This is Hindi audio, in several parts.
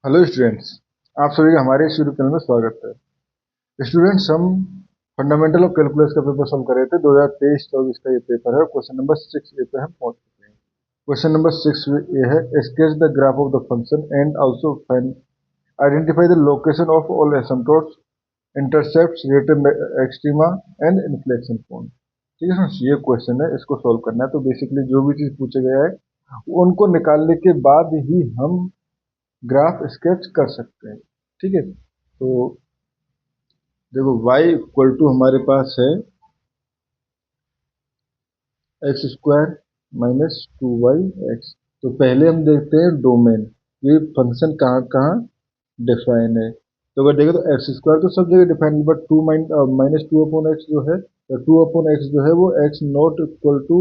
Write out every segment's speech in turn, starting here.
हेलो स्टूडेंट्स, आप सभी का हमारे इस यूट्यूब चैनल में स्वागत है। स्टूडेंट्स, हम फंडामेंटल ऑफ कैलकुलस का पेपर सॉल्व कर रहे थे। 2023-24 का ये पेपर है। क्वेश्चन नंबर 6 ए पे हम पहुंच चुके हैं। क्वेश्चन नंबर 6 ये है, sketch the graph of the function and also find identify the location of all asymptotes, intercepts, relative extrema and inflection point. ठीक है फ्रेंड्स, ये क्वेश्चन है, इसको सॉल्व करना है। तो बेसिकली जो भी चीज पूछा गया है उनको निकालने के बाद ही हम ग्राफ स्केच कर सकते हैं। ठीक है, तो देखो y इक्वल टू हमारे पास है एक्स स्क्वायर माइनस 2y(x). तो पहले हम देखते हैं डोमेन, ये फंक्शन कहाँ कहाँ डिफाइन है। तो अगर देखें तो एक्स स्क्वायर तो सब जगह डिफाइन है, but minus two upon x जो है, टू अपॉन एक्स जो है वो x not equal to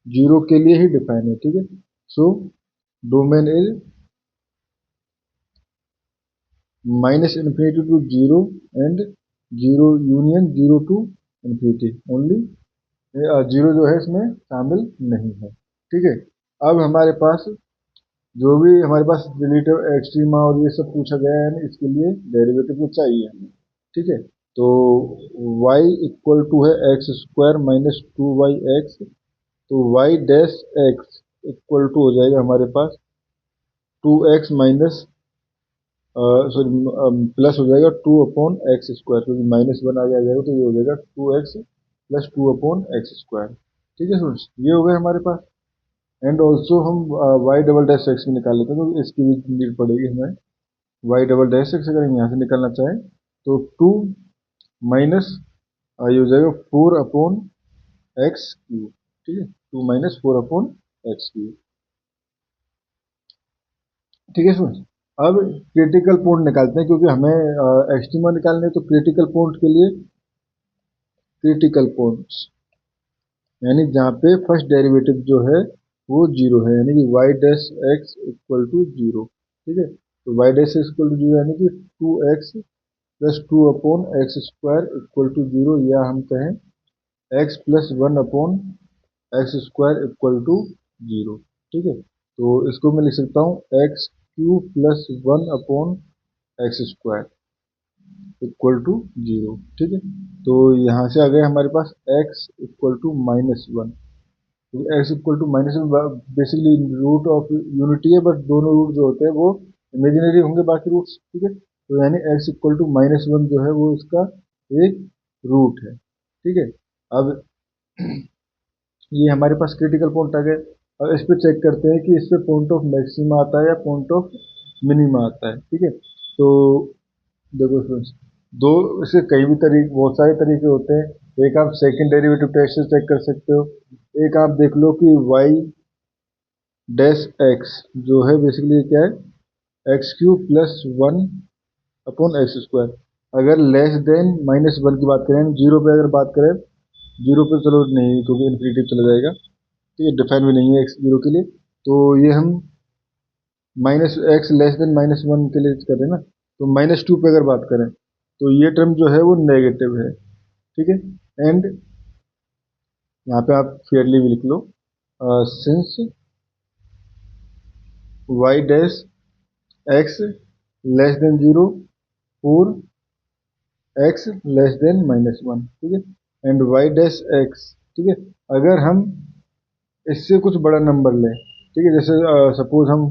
zero के लिए ही डिफाइन है। ठीक है, so domain is minus infinity to zero and zero union zero to infinity only. Zero जो है इसमें शामिल नहीं है। ठीक है, अब हमारे पास जो भी हमारे पास रिलेटिव एक्सट्रीमा और ये सब पूछा गया है ना, इसके लिए डेरिवेटिव तो चाहिए हमें। ठीक है, तो y इक्वल टू है एक्स स्क्वायर माइनस 2y(x). तो y dash x equal to हो जाएगा हमारे पास 2x माइनस सॉरी प्लस हो जाएगा 2/x², क्योंकि -1 आगे आ जाएगा तो ये हो जाएगा 2x प्लस 2/x²। ठीक है फ्रेंड्स, ये हो गए हमारे पास। एंड ऑल्सो हम y डबल डैश एक्स भी निकाल लेते हैं, तो इसकी भी नीड पड़ेगी हमें। y डबल डैश एक्स अगर हम यहाँ से निकालना चाहें तो 2 माइनस ये हो जाएगा 4/x³। ठीक है, 2 माइनस 4/x³। ठीक है फ्रेंड्स, अब क्रिटिकल पॉइंट निकालते हैं, क्योंकि हमें एक्सट्रीमा निकालने हैं। तो क्रिटिकल पॉइंट के लिए क्रिटिकल पॉइंट्स यानी जहाँ पे फर्स्ट डेरिवेटिव जो है वो जीरो है, यानी कि y dash x equal to zero. ठीक है, तो y dash x equal to zero यानी कि 2x plus 2/x² equal to zero, या हम कहें x plus 1/x² equal to zero. ठीक है, तो इसको मैं लिख सकता हूँ x³ plus 1/x² equal to zero. ठीक है, तो यहाँ से आ गया हमारे पास x इक्वल टू -1। तो x equal to -1 basically root of unity है, बट दोनों रूट जो होते हैं वो इमेजिनरी होंगे, बाकी रूट्स। ठीक है, तो यानी x इक्वल टू -1 जो है वो इसका एक रूट है। ठीक है, अब ये हमारे पास क्रिटिकल पॉइंट आ गए। अब इस पर चेक करते हैं कि इस पे पॉइंट ऑफ मैक्सिमा आता है या पॉइंट ऑफ मिनिमा आता है। ठीक है, तो देखो फ्रेंड्स, दो इसके कई भी तरीके, बहुत सारे तरीके होते हैं। एक आप सेकंड डेरिवेटिव टेस्ट से चेक कर सकते हो। एक आप देख लो कि y डैश एक्स जो है बेसिकली क्या है, x³ प्लस 1/x²। अगर लेस देन -1 की बात करें, जीरो पे अगर बात करें, जीरो पे चलो नहीं क्योंकि इन्फिनिटी चला जाएगा। ठीक है, डिफाइन भी नहीं है x जीरो के लिए, तो ये हम -x लेस देन -1 के लिए कर रहे हैं ना। तो -2 पे अगर बात करें तो ये टर्म जो है वो नेगेटिव है। ठीक है, एंड यहाँ पे आप फेयरली भी लिख लो, since y dash x less than zero for x less than -1। ठीक है, एंड y डैश एक्स। ठीक है, अगर हम इससे कुछ बड़ा नंबर लें, ठीक है, जैसे सपोज हम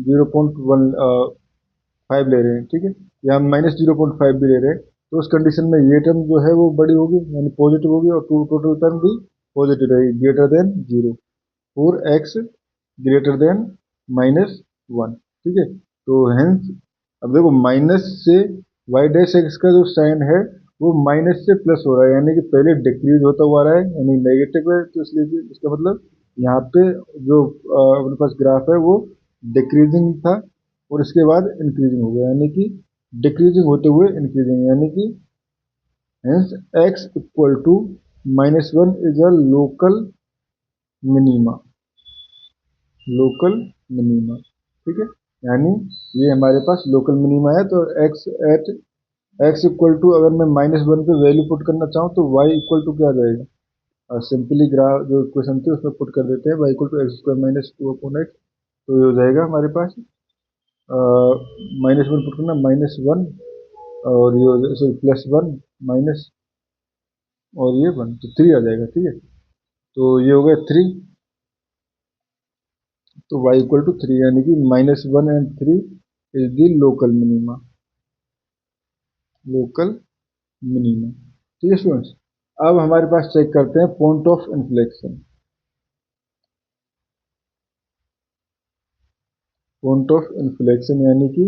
0.15 ले रहे हैं, ठीक है, या हम -0.5 भी ले रहे हैं, तो उस कंडीशन में ये टर्म जो है वो बड़ी होगी, यानी पॉजिटिव होगी, और टोटल टर्म भी पॉजिटिव रहेगी, greater than zero for x greater than -1। ठीक है, तो हेंस अब देखो माइनस से y डैश एक्स का जो साइन है वो माइनस से प्लस हो रहा है, यानी कि पहले डिक्रीज होता हुआ रहा है, यानी नेगेटिव है। तो इसलिए इसका मतलब यहाँ पे जो अपने पास ग्राफ है वो डिक्रीजिंग था, और इसके बाद इंक्रीजिंग हो गया, यानी कि डिक्रीजिंग होते हुए इंक्रीजिंग, यानी कि hence x equal to -1 is a local minima. Local minima, ठीक है, यानी ये हमारे पास लोकल मिनिमा है। तो x इक्वल टू, अगर मैं -1 पे वैल्यू पुट करना चाहूँ तो y इक्वल टू क्या आ जाएगा, सिंपली ग्राफ जो इक्वेशन थी उसमें पुट कर देते हैं, y equal to x² minus 2/x। तो ये हो जाएगा हमारे पास -1 पुट करना, -1 और ये हो जाएगा सॉरी +1 माइनस और ये 1 तो 3 आ जाएगा। ठीक है, तो ये हो गया 3, तो y इक्वल टू 3 यानी कि -1 and 3 is the local minima, local minima. ठीक है स्टूडेंट्स, अब हमारे पास चेक करते हैं point of inflection. Point of inflection यानी कि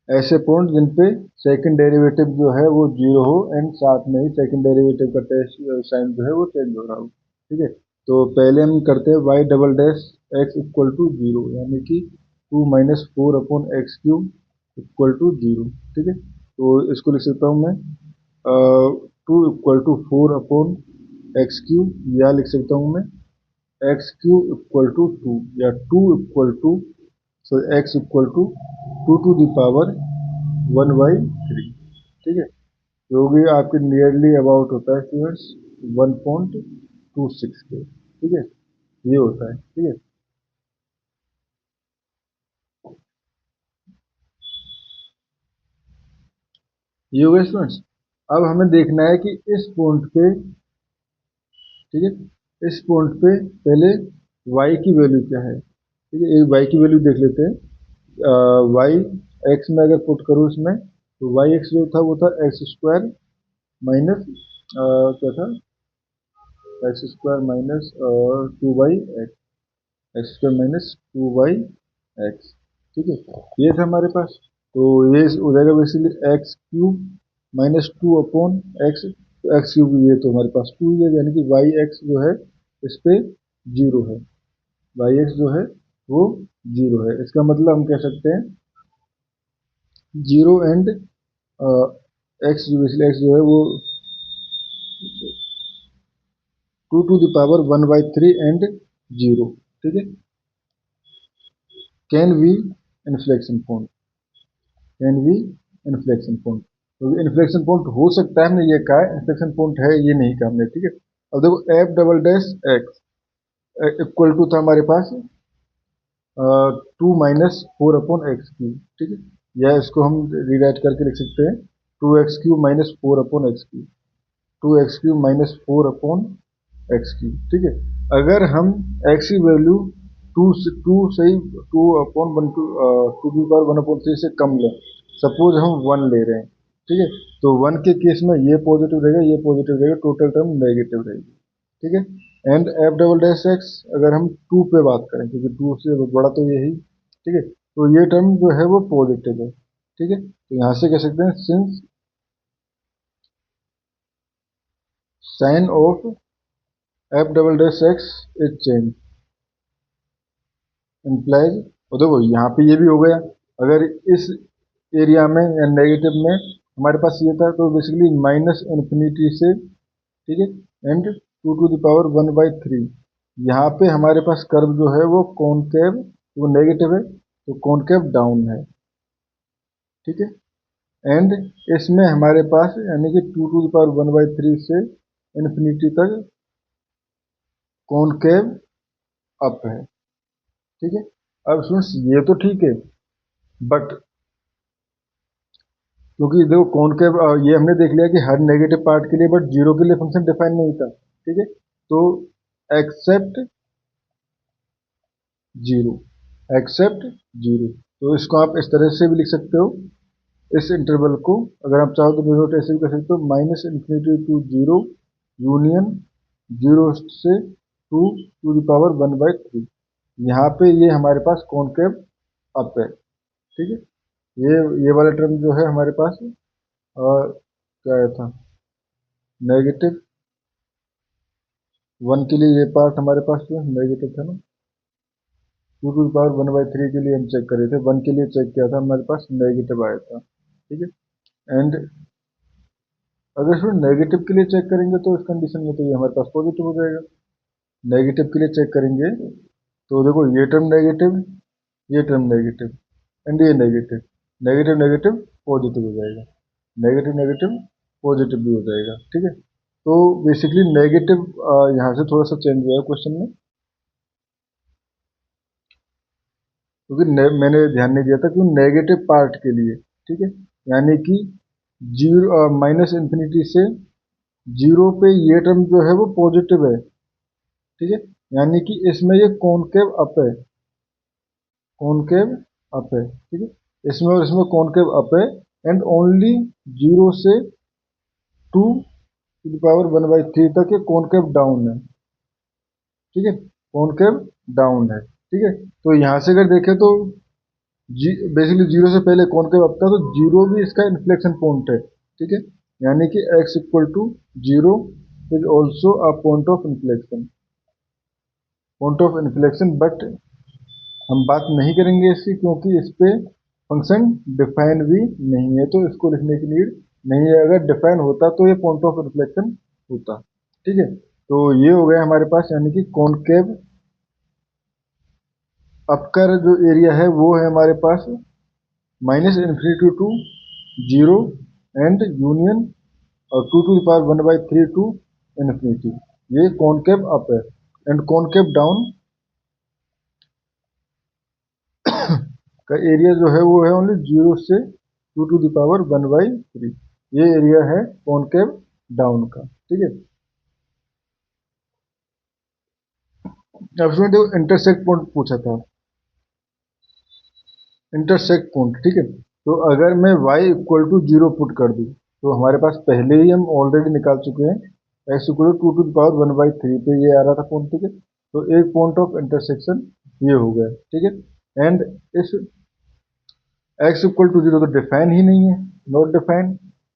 ऐसे पॉइंट जिन पे सेकंड डेरिवेटिव जो है वो 0 हो एंड साथ में ही सेकंड डेरिवेटिव का टेस्ट साइन जो है वो चेंज हो रहा हो। ठीक है, तो पहले हम करते हैं y double dash x equal to 0 यानी कि 2 minus 4 upon x cube equal to 0। ठीक है, तो इसको लिख सकता हूँ मैं 2 equal to 4 upon x cube, या लिख सकता हूँ मैं एक्स क्यूब इक्वल टू 2, या 2 equal to so x equal to the power 1/3। ठीक है, जो भी आपके नियरली अबाउट होता है स्टूडेंट्स 1.26 के। ठीक है, ये होता है। ठीक है, ये हो गया स्टूडेंट्स। अब हमें देखना है कि इस पॉइंट पे, ठीक है, इस पॉइंट पे पहले y की वैल्यू क्या है। ठीक है, एक y की वैल्यू देख लेते हैं। y x में अगर पुट करूँ इसमें, तो y x जो था वो था एक्स स्क्वायर माइनस क्या था, x square minus 2/x, x square minus 2/x। ठीक है, ये था हमारे पास, तो ये हो जाएगा basically x cube minus 2 upon x, तो एक्स क्यूब ये तो हमारे पास 2 है, यानी कि वाई एक्स जो है इस पे 0 है, वाई एक्स जो है वो 0 है। इसका मतलब हम कह सकते हैं 0 एंड एक्स जो बेसिकली एक्स जो है वो 2 टू द पावर 1/3 एंड 0। ठीक है, can we inflection point, can we inflection point, तो इन्फ्लेक्शन पॉइंट हो सकता है, हमने ये कहा है, इन्फ्लेक्शन पॉइंट है ये नहीं कहा हमने। ठीक है, अब देखो f double dash x equal to था हमारे पास 2 माइनस 4 अपॉन एक्स क्यूब। ठीक है, या इसको हम रिराइट करके लिख सकते हैं 2x³ minus 4 upon x cube, 2x³ minus 4 upon x cube. ठीक है, अगर हम एक्स की वैल्यू 2 से ही 2 अपॉन 1 टू की पावर 1/3 से कम लें, सपोज हम 1 ले रहे हैं। ठीक है, तो 1 के केस में ये पॉजिटिव रहेगा, ये पॉजिटिव रहेगा, टोटल टर्म नेगेटिव रहेगी। ठीक है, and F double dash x अगर हम 2 पे बात करें, क्योंकि 2 से बड़ा तो यही। ठीक है, तो ये टर्म जो है वो पॉजिटिव है। ठीक है, तो यहाँ से कह सकते हैं since sign of F double dash x is change implies, और देखो यहाँ पे ये भी हो गया, अगर इस एरिया में या नेगेटिव में हमारे पास ये था, तो बेसिकली माइनस इन्फिनिटी से, ठीक है, एंड 2 टू द पावर 1/3, यहाँ पे हमारे पास कर्व जो है वो कॉनकेव, वो नेगेटिव है तो कॉनकेव डाउन है। ठीक है, एंड इसमें हमारे पास यानी कि 2 टू द पावर 1/3 से इन्फिनिटी तक कॉनकेव अप है। ठीक है, अब सुन ये तो ठीक है, बट क्योंकि देखो कॉनकेव ये हमने देख लिया कि हर नेगेटिव पार्ट के लिए, बट जीरो के लिए फंक्शन डिफाइन नहीं था। ठीक है, तो एक्सेप्ट जीरो, एक्सेप्ट जीरो, तो इसको आप इस तरह से भी लिख सकते हो, इस इंटरवल को अगर आप चाहो तो डिनोट ऐसे भी कर सकते हो, minus infinity to zero union 0 से 2 टू द पावर 1/3, यहाँ पे ये हमारे पास कॉनकेव अप है। ठीक है, ये वाला टर्म जो है हमारे पास क्या था, नेगेटिव 1 के लिए ये पार्ट हमारे पास जो नेगेटिव था ना, 2 टू पावर 1/3 के लिए हम चेक कर रहे थे, 1 के लिए चेक किया था, हमारे पास नेगेटिव आया था। ठीक है, एंड अगर इसमें नेगेटिव के लिए चेक करेंगे तो इस कंडीशन में तो ये हमारे पास पॉजिटिव हो जाएगा। नेगेटिव के लिए चेक करेंगे तो देखो ये टर्म नेगेटिव, ये टर्म नेगेटिव एंड ये नेगेटिव, नेगेटिव नेगेटिव पॉजिटिव हो जाएगा, नेगेटिव नेगेटिव पॉजिटिव भी हो जाएगा। ठीक है, तो बेसिकली नेगेटिव यहाँ से थोड़ा सा चेंज हुआ है क्वेश्चन में। क्योंकि मैंने ध्यान नहीं दिया था कि नेगेटिव पार्ट के लिए, ठीक है, यानी कि जीरो माइनस इन्फिनिटी से जीरो पे ये टर्म जो है वो पॉजिटिव है, ठीक है, यानी कि इसमें ये कॉनकेव अप है, कॉनकेव अप है, ठीक है, इसमें और इसमें कॉनकेव अप है, एंड ओनली जीरो से 2 to the power 1/3 तक ये कॉनकेव डाउन है, ठीक है, कॉनकेव डाउन है, ठीक है। तो यहाँ से अगर देखें तो बेसिकली जीरो से पहले कॉनकेव अप था, तो जीरो भी इसका इन्फ्लेक्शन पॉइंट है, ठीक है, यानी कि x equal to zero is also a point of inflection, but हम बात नहीं करेंगे इसकी, क्योंकि इस पे फंक्शन डिफाइन भी नहीं है, तो इसको लिखने की नीड नहीं है। अगर डिफाइन होता तो ये पॉइंट ऑफ रिफ्लेक्शन होता, ठीक है। तो ये हो गया हमारे पास, यानी कि कॉनकेव अप का जो एरिया है वो है हमारे पास minus infinity to zero and union और 2 to the power 1/3 to infinity, ये कॉनकेव अप है, एंड कॉनकेव डाउन का एरिया जो है वो है ओनली जीरो से 2 to the power 1/3, ये एरिया है कॉनकेव डाउन का, ठीक है। अब इसमें देखो इंटरसेक्ट पॉइंट पूछा था, इंटरसेक्ट पॉइंट, ठीक है, तो अगर मैं y equal to zero put कर दूं, तो हमारे पास पहले ही हम ऑलरेडी निकाल चुके हैं x equal to 2 to the power 1/3 पे ये आ रहा था पॉइंट, ठीक है, तो एक पॉइंट ऑफ इंटरसेक्शन ये हो गया, ठीक है, एंड इस x इक्वल टू जीरो तो डिफाइन ही नहीं है, नॉट डिफाइन,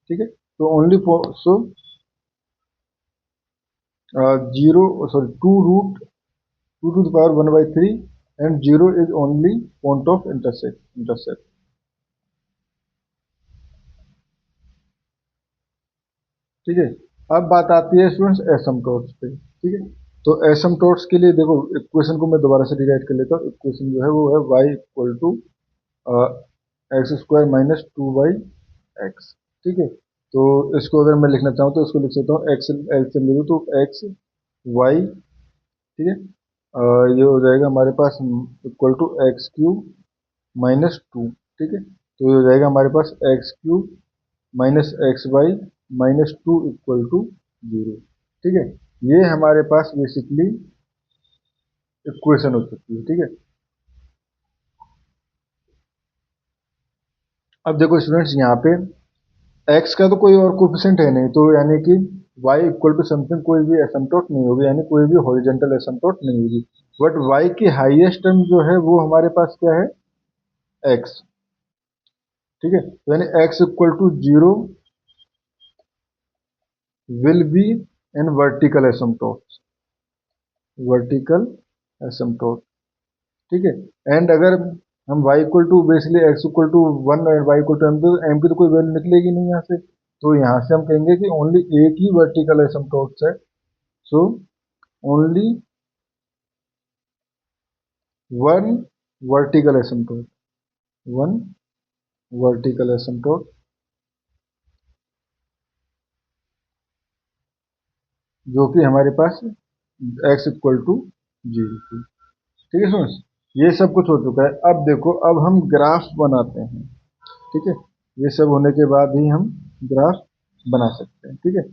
ठीक है, तो only so zero sorry 2 root 2 to the power 1/3 and zero is only point of intersect, ठीक है। अब बात आती है स्टूडेंट्स एसिम्पटोट्स पे, ठीक है, तो एसिम्पटोट्स के लिए देखो इक्वेशन को मैं दोबारा से रिराइट कर लेता हूँ। इक्वेशन जो है वो है y इक्वल टू x²-2y(x), ठीक है, तो इसको अगर मैं लिखना चाहूँ तो इसको लिख सकता हूँ x एलसीएम ले लूँ तो x y, ठीक है, ये हो जाएगा हमारे पास इक्वल टू x³ - 2, ठीक है, तो ये हो जाएगा हमारे पास x³ - xy - 2 इक्वल टू 0, ठीक है, ये हमारे पास बेसिकली इक्वेशन हो सकती है, ठीक है। अब देखो स्टूडेंट्स यहाँ पे x का तो कोई और कोफिशिएंट है नहीं, तो यानी कि y इक्वल टू समथिंग कोई भी एसिम्पटोट नहीं होगी, यानी कोई भी हॉरिजॉन्टल एसिम्पटोट नहीं होगी, बट y की हाईएस्ट टर्म जो है वो हमारे पास क्या है, x, ठीक है, तो यानी x equal to zero will be in vertical asymptote, ठीक है, एंड अगर हम y equal to basically x equal to 1 और y इक्वल टू m, तो m की तो कोई वैल्यू निकलेगी नहीं यहाँ से, तो यहाँ से हम कहेंगे कि ओनली एक ही वर्टिकल एसिम्पटोट्स है, so only one vertical asymptote, one vertical asymptote जो कि हमारे पास x इक्वल टू जीरो थी, ठीक है सुन, ये सब कुछ हो चुका है। अब देखो, अब हम ग्राफ बनाते हैं, ठीक है, ये सब होने के बाद ही हम ग्राफ बना सकते हैं, ठीक है,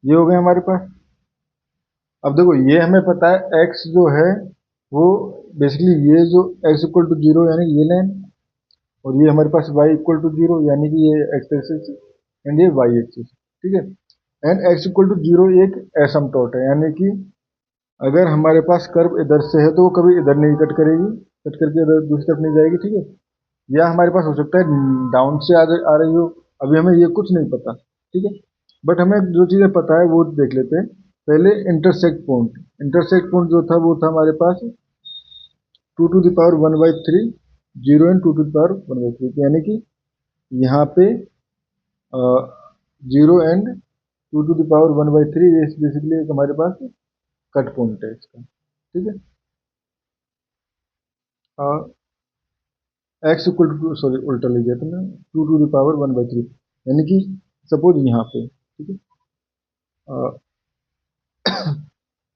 ये हो गया हमारे पास। अब देखो ये हमें पता है x जो है वो बेसिकली ये जो x इक्वल टू जीरो यानी ये लाइन, और ये हमारे पास y इक्वल टू जीरो यानी कि ये x एक्सिस एंड ये y एक्सिस, ठीक है, and x equal to zero एक एसिम्पटोट है, यानी कि अगर हमारे पास कर्व इधर से है तो वो कभी इधर नहीं कट करेगी, कट करके इधर दूसरी तरफ नहीं जाएगी, ठीक है, या हमारे पास हो सकता है डाउन से आ रही हो, अभी हमें ये कुछ नहीं पता, ठीक है, बट हमें जो चीज़ें पता है वो देख लेते हैं। पहले इंटरसेक्ट पॉइंट जो था वो था हमारे पास 2 to the power 1/3 zero and 2 to the power 1/3, यानी कि यहाँ पे zero and 2 to the power 1/3, ये बेसिकली एक हमारे पास कट पॉइंट है इसका, ठीक है, एक्स इक्वल टू सॉरी उल्टा लिख दिया था मैं, 2 to the power 1/3, यानी कि सपोज यहाँ पे, ठीक है, अ,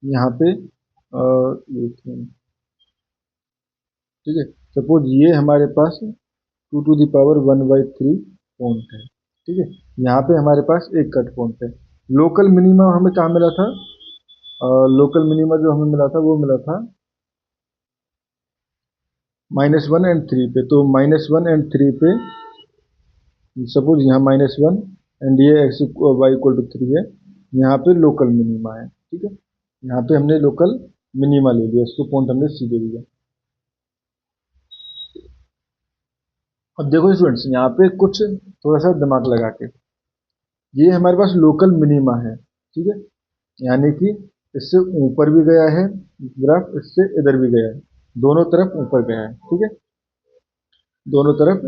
यहाँ पे ये ठीक है, सपोज ये हमारे पास 2⁻⁴ पॉइंट है, ठीक है। यहाँ पे हमारे पास एक कट पॉइंट है। लोकल मिनिमा हमें कहाँ मिला था? लोकल मिनिमा जो हमें मिला था वो मिला था -1 एंड 3 पे। तो -1 एंड 3 पे सपोज यहाँ -1 एंड ये x y इक्वल टू 3 है, यहाँ पे लोकल मिनिमा है, ठीक है। यहाँ पे हमने लोकल मिनिमा ले लिया, इसको पॉइंट हमने सी दे दिया। अब देखो स्टूडेंट्स, यहाँ पे कुछ थोड़ा सा दिमाग लगा के, ये हमारे पास लोकल मिनिमा है, ठीक है, यानी कि इससे ऊपर भी गया है ग्राफ, इससे इधर भी गया है, दोनों तरफ ऊपर गया है, ठीक है, दोनों तरफ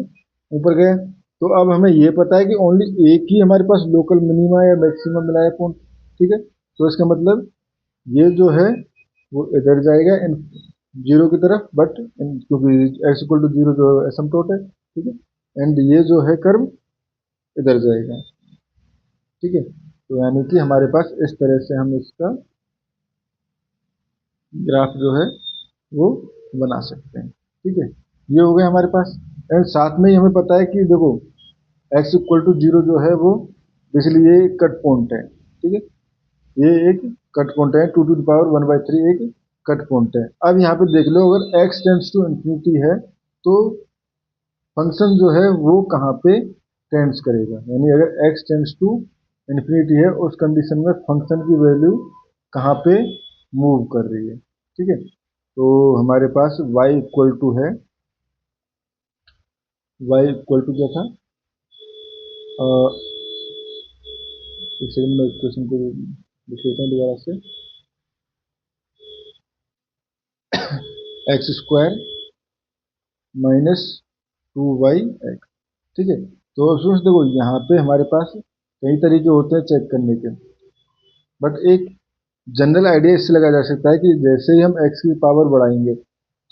ऊपर गया। तो अब हमें ये पता है कि ओनली एक ही हमारे पास लोकल मिनिमा या मैक्सिमम मिला है पॉइंट, ठीक है। तो इसका मतलब ये जो है वो इधर जाएगा इन जीरो की तरफ, बट क्योंकि x इक्वल टू जीरो जो है एसिम्प्टोट है, ठीक है, एंड ये जो है कर्व इधर जाएगा, ठीक है। तो यानी कि हमारे पास इस तरह से हम इसका ग्राफ जो है वो बना सकते हैं, ठीक है। ये हो गया हमारे पास। एंड साथ में ही हमें पता है कि देखो x इक्वल टू जीरो जो है वो बेसिकली ये कट पॉइंट है, ठीक है, ये एक कट पॉइंट है, 2⁻⁴ एक कट पॉइंट है। अब यहाँ पे देख लो, अगर x टेंड्स टू इन्फिनिटी है तो फंक्शन जो है वो कहाँ पे टेंड्स करेगा, यानी अगर x टेंड्स टू इन्फिनिटी है उस कंडीशन में फंक्शन की वैल्यू कहाँ पे मूव कर रही है, ठीक है। तो हमारे पास y इक्वल टू है, y इक्वल टू क्या था, एक सेकंड में क्वेश्चन को लिख लेता हूँ दोबारा से, एक्स स्क्वायर -2y(x), ठीक है। तो स्टूडेंट्स देखो यहाँ पे हमारे पास कई तरीके होते हैं चेक करने के, बट एक जनरल आइडिया इससे लगाया जा सकता है कि जैसे ही हम x की पावर बढ़ाएंगे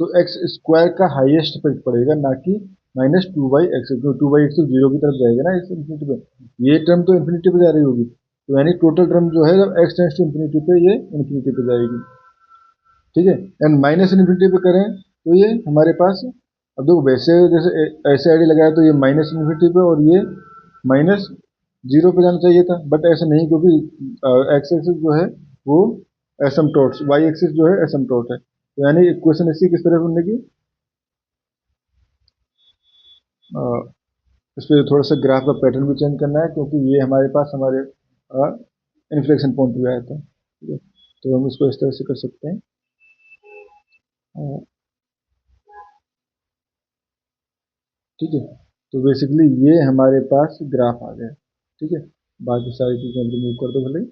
तो x स्क्वायर का हाईएस्ट इफेक्ट पड़ेगा, ना कि -2y(x), क्योंकि 2y(x) तो जीरो की तरफ जाएगा ना इस इन्फिनिटी पे, ये टर्म तो इन्फिनिटी पे जा रही होगी, तो यानी टोटल टर्म जो है जब x टेंड्स टू इन्फिनिटी पे ये इन्फिनिटी पे जाएगी, ठीक है। एंड माइनस इन्फिनिटी पे करें तो ये हमारे पास, अब देखो वैसे जैसे ऐसे आईडी लगाया तो ये माइनस इन्फिनिटी पे और ये माइनस जीरो पे जाना चाहिए था, बट ऐसा नहीं, क्योंकि एक्स एक्सिस जो है वो एसिम्प्टोट, वाई एक्सिस जो है एसिम्प्टोट है। तो यानी इक्वेशन इसकी किस तरह बनने की, इस पर थोड़ा सा ग्राफ का पैटर्न भी चेंज करना है, क्योंकि ये हमारे पास हमारे इन्फ्लेक्शन पॉइंट पे आया था, ठीक है। तो हम इसको इस तरह से कर सकते हैं, ठीक है। तो बेसिकली ये हमारे पास ग्राफ आ गया, ठीक है। बाकी सारी चीज़ें रिमूव कर दो भले,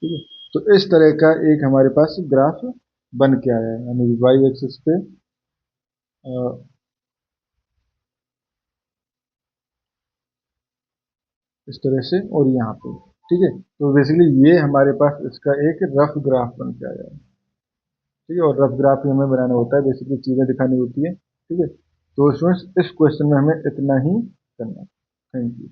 ठीक है। तो इस तरह का एक हमारे पास ग्राफ बन के आया है, यानी वाई एक्सिस पे इस तरह से और यहाँ पे, ठीक है। तो बेसिकली ये हमारे पास इसका एक रफ ग्राफ बन के आया है, ठीक है। और रफ ग्राफ ही हमें बनाना होता है, बेसिकली चीज़ें दिखानी होती है, ठीक है। तो स्टूडेंट्स इस क्वेश्चन में हमें इतना ही करना है। Thank you.